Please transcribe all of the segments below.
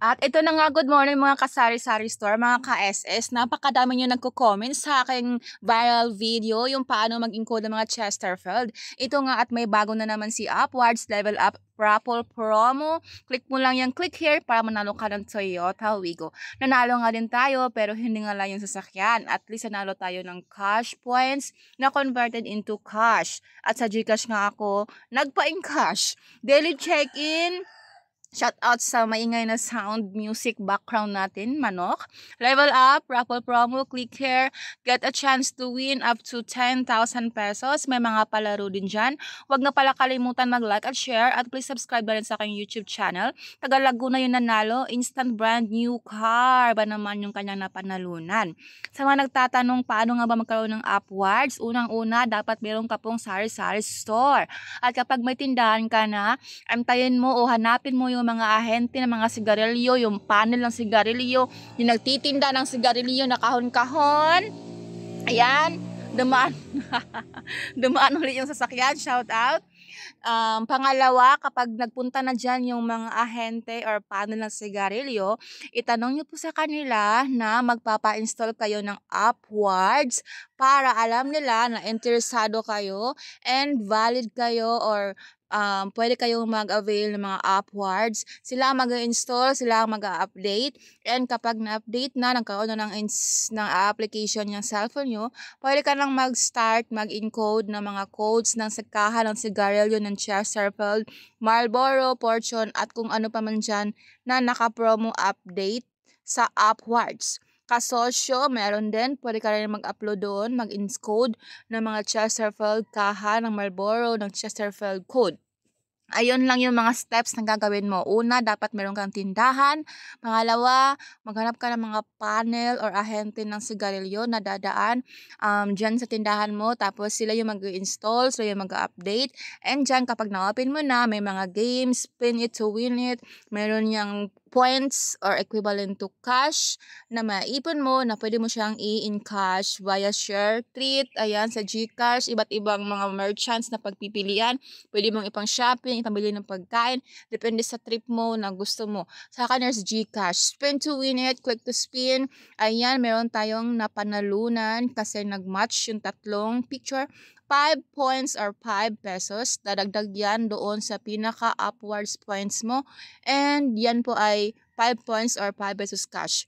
At ito na nga, good morning mga kasari-sari store, mga ka-SS. Napakadami nyo nagko-comment sa aking viral video, yung paano mag-encode ng mga Chesterfield. Ito nga at may bago na naman si Upwards Level Up Raffle Promo. Click mo lang yung click here para manalo ka ng Toyota Wigo. Nanalo nga din tayo pero hindi nga lang yung sasakyan. At least nanalo tayo ng cash points na converted into cash. At sa Gcash nga ako, nagpa-encash. Daily check-in. Shout out sa maingay na sound music background natin, Manok. Level up, raffle promo, click here, get a chance to win up to 10,000 pesos. May mga palaro din dyan. Huwag na pala kalimutan mag-like at share at please subscribe na rin sa aking YouTube channel. Taga Laguna yung nanalo, instant brand new car ba naman yung kanyang napanalunan. Sa mga nagtatanong paano nga ba magkaroon ng Upwards, unang-una dapat meron ka pong sari-sari store. At kapag may tindahan ka na, antayin mo o hanapin mo yung mga ahente ng mga sigarilyo, yung panel ng sigarilyo, yung nagtitinda ng sigarilyo na kahon-kahon. Ayan, dumaan. Dumaan ulit yung sasakyan, shout out. Pangalawa, kapag nagpunta na dyan yung mga ahente or panel ng sigarilyo, itanong nyo po sa kanila na magpapa-install kayo ng Upwards para alam nila na interesado kayo and valid kayo or pwede kayong mag-avail ng mga Upwards. Sila ang mag-install, sila ang mag-update. And kapag na-update na, nagkaroon na ng application yung cellphone nyo, pwede ka lang mag-start, mag-encode ng mga codes ng sakahan ng sigarilyo ng Chesterfield, Marlboro, Fortune, at kung ano pa man dyan na naka-promo update sa Upwards. Kasosyo, meron din. Pwede ka rin mag-upload doon, mag-encode ng mga Chesterfield kaha ng Marlboro ng Chesterfield code. Ayun lang yung mga steps na gagawin mo. Una, dapat meron kang tindahan. Pangalawa, maghanap ka ng mga panel or ahente ng sigarilyo na dadaan dyan sa tindahan mo. Tapos sila yung mag-install, sila yung mag-update. And dyan, kapag na-open mo na, may mga games, spin it to win it. Meron yung points or equivalent to cash na maipon mo na pwede mo siyang i-encash via share treat, ayan, sa Gcash, iba't ibang mga merchants na pagpipilian. Pwede mong ipang shopping, ipambili ng pagkain, depende sa trip mo na gusto mo. Sa akin, there's Gcash. Spin to win it, click to spin. Ayan, meron tayong napanalunan kasi nag-match yung tatlong picture. 5 points or 5 pesos. Dadagdag yan doon sa pinaka-upwards points mo. And yan po ay 5 points or 5 pesos cash.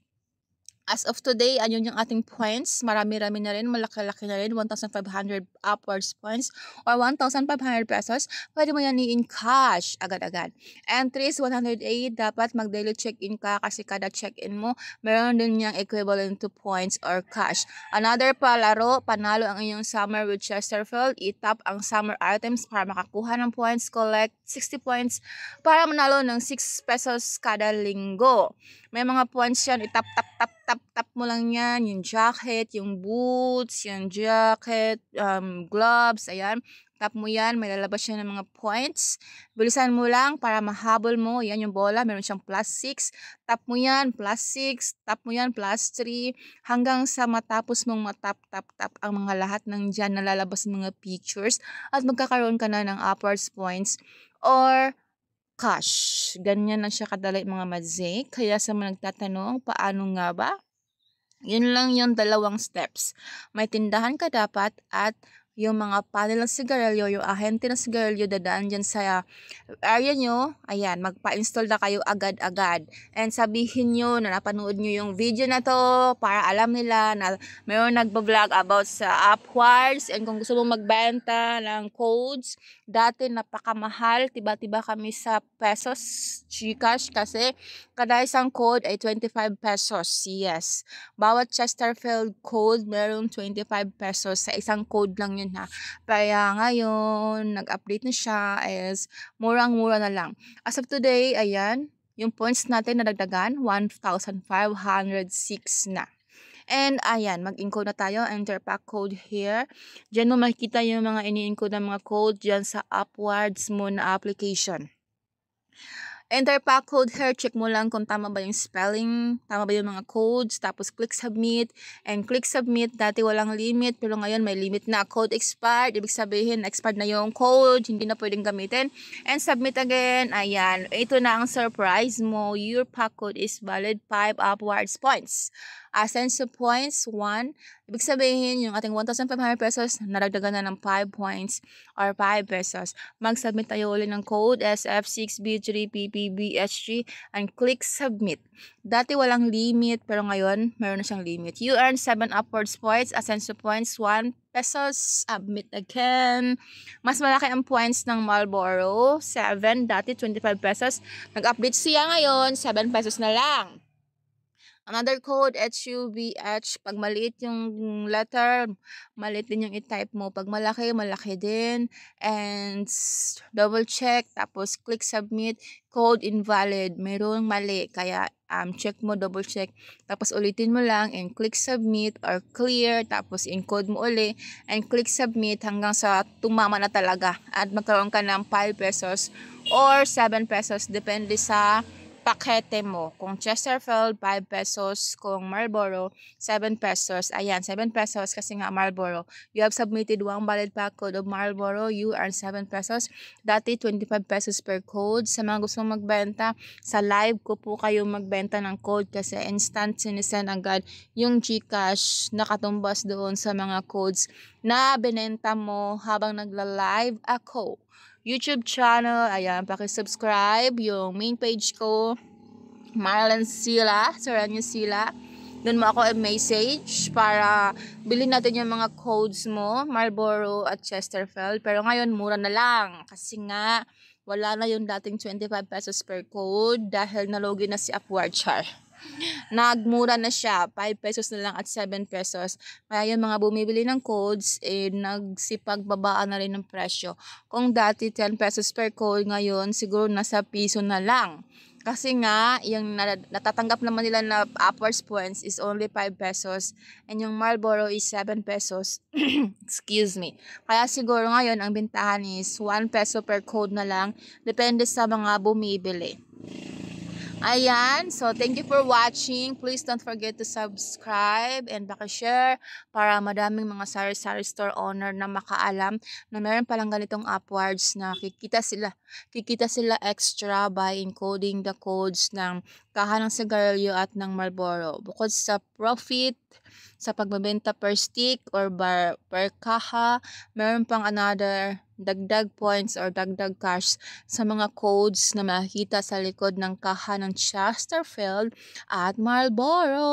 As of today, ayun yung ating points. Marami-rami na rin, malaki-laki na rin. 1,500 upwards points or 1,500 pesos. Pwede mo yan in cash agad-agad. Entries, 108. Dapat mag-daily check-in ka kasi kada check-in mo, meron din yung equivalent to points or cash. Another palaro, panalo ang iyong summer with Chesterfield. I-tap ang summer items para makakuha ng points. Collect 60 points para manalo ng 6 pesos kada linggo. May mga points yan, tap mo lang yan, yung jacket, yung boots, yung jacket, gloves, ayan. Tap mo yan, may lalabas yan ng mga points. Bilisan mo lang para mahabol mo. Yan yung bola, meron siyang +6. Tap mo yan, +6. Tap mo yan, +3. Hanggang sa matapos mong matap ang mga lahat ng dyan na lalabas ng mga pictures at magkakaroon ka na ng upwards points or cash. Ganyan lang siya kadali mga madzik. Kaya sa mga nagtatanong, paano nga ba? Yun lang yung dalawang steps. May tindahan ka dapat at yung mga panel ng sigarilyo, yung ahente ng sigarilyo dadaan dyan sa area nyo, ayan, magpa-install na kayo agad-agad. And sabihin nyo na napanood nyo yung video na to para alam nila na mayroon nagbablog about sa Upwards. And kung gusto mong magbenta ng codes, dati napakamahal, tiba-tiba kami sa pesos Gcash kasi kada isang code ay 25 pesos. Yes. Bawat Chesterfield code meron 25 pesos. Sa isang code lang yun ha. Kaya ngayon, nag-update na siya is murang-mura na lang. As of today, ayan, yung points natin nadagdagan, 1,506 na. And ayan, mag-encode na tayo. Enter pack code here. Diyan mo makikita yung mga ini-encode ng mga code dyan sa Upwards mo na application. Enter pa code here, check mo lang kung tama ba yung spelling, tama ba yung mga codes, tapos click submit, and click submit, dati walang limit, pero ngayon may limit na, code expired, ibig sabihin, expired na yung code, hindi na pwedeng gamitin, and submit again, ayan, ito na ang surprise mo, your pack code is valid 5 upwards points. Ascenso points, 1, ibig sabihin, yung ating 1,500 pesos, naragdagan na ng 5 points, or 5 pesos. Mag-submit tayo ulit ng code, SF6B3PPBH3, and click submit. Dati walang limit, pero ngayon, meron na siyang limit. You earn 7 upwards points, Ascenso points, 1 pesos, submit again. Mas malaki ang points ng Marlboro, 7, dati 25 pesos. Nag-update siya ngayon, 7 pesos na lang. Another code, HUBH. Pag maliit yung letter, maliit din yung i-type mo. Pag malaki, malaki din. And double check, tapos click submit. Code invalid. Mayroong mali. Kaya check mo, double check. Tapos ulitin mo lang and click submit or clear. Tapos encode mo uli and click submit hanggang sa tumama na talaga. At magkaroon ka ng 5 pesos or 7 pesos. Depende sa pakete mo. Kung Chesterfield, 5 pesos. Kung Marlboro, 7 pesos. Ayan, 7 pesos kasi nga Marlboro. You have submitted one valid pack code of Marlboro. You earn 7 pesos. Dati, 25 pesos per code. Sa mga gusto magbenta, sa live ko po kayo magbenta ng code kasi instant sinisend agad yung GCash nakatumbas doon sa mga codes na binenta mo habang nagla-live ako. YouTube channel, ayan, pakisubscribe, yung main page ko, Marilyn Sila, Serrano Sila. Doon mo ako i-message para bilhin natin yung mga codes mo, Marlboro at Chesterfield. Pero ngayon, mura na lang kasi nga, wala na yung dating 25 pesos per code dahil nalogi na si Upward Char. Nagmura na siya, 5 pesos na lang at 7 pesos. Kaya yung mga bumibili ng codes, nagsipagbabaan na rin ng presyo. Kung dati 10 pesos per code, ngayon siguro nasa piso na lang. Kasi nga, yung natatanggap naman nila na upwards points is only 5 pesos. And yung Marlboro is 7 pesos. Excuse me. Kaya siguro ngayon, ang bintahan is 1 peso per code na lang. Depende sa mga bumibili. Ayan, so thank you for watching. Please don't forget to subscribe and baka-share para madaming mga sari-sari store owner na makaalam na meron palang ganitong upwards na kikita sila extra by encoding the codes ng kaha ng sigarilyo at ng Marlboro. Bukod sa profit, sa pagbebenta per stick or per kaha, meron pang another dagdag points or dagdag cash sa mga codes na makikita sa likod ng kaha ng Chesterfield at Marlboro.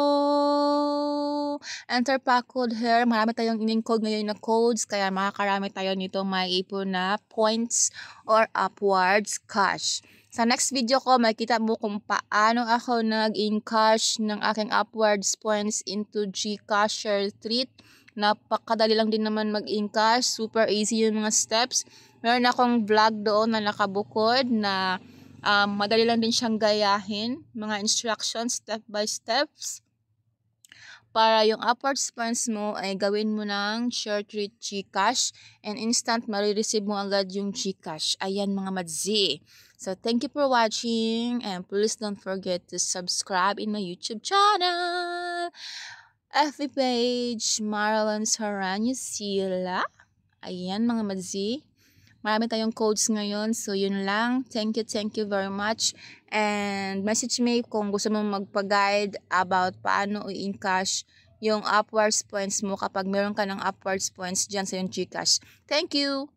Enter pack code here. Marami tayong in-encode ngayon na codes kaya makakarami tayo nito maiipon na points or upwards cash. Sa next video ko, makikita mo kung paano ako nag-encash ng aking upwards points into GCash Share Treat. Napakadali lang din naman mag-encash. Super easy yung mga steps. Meron akong vlog doon na nakabukod na madali lang din siyang gayahin. Mga instructions, step by steps. Para yung upwards points mo ay gawin mo ng Share Treat GCash and instant marireceive mo agad yung GCash. Ayan mga madzi. So thank you for watching and please don't forget to subscribe in my YouTube channel. FB page, Marilyn Serrano Sila. Ayan mga madzi. Marami tayong codes ngayon. So yun lang. Thank you very much. And message me kung gusto mo magpa-guide about paano i-encash yung upwards points mo kapag meron ka ng upwards points dyan sa yung GCash. Thank you!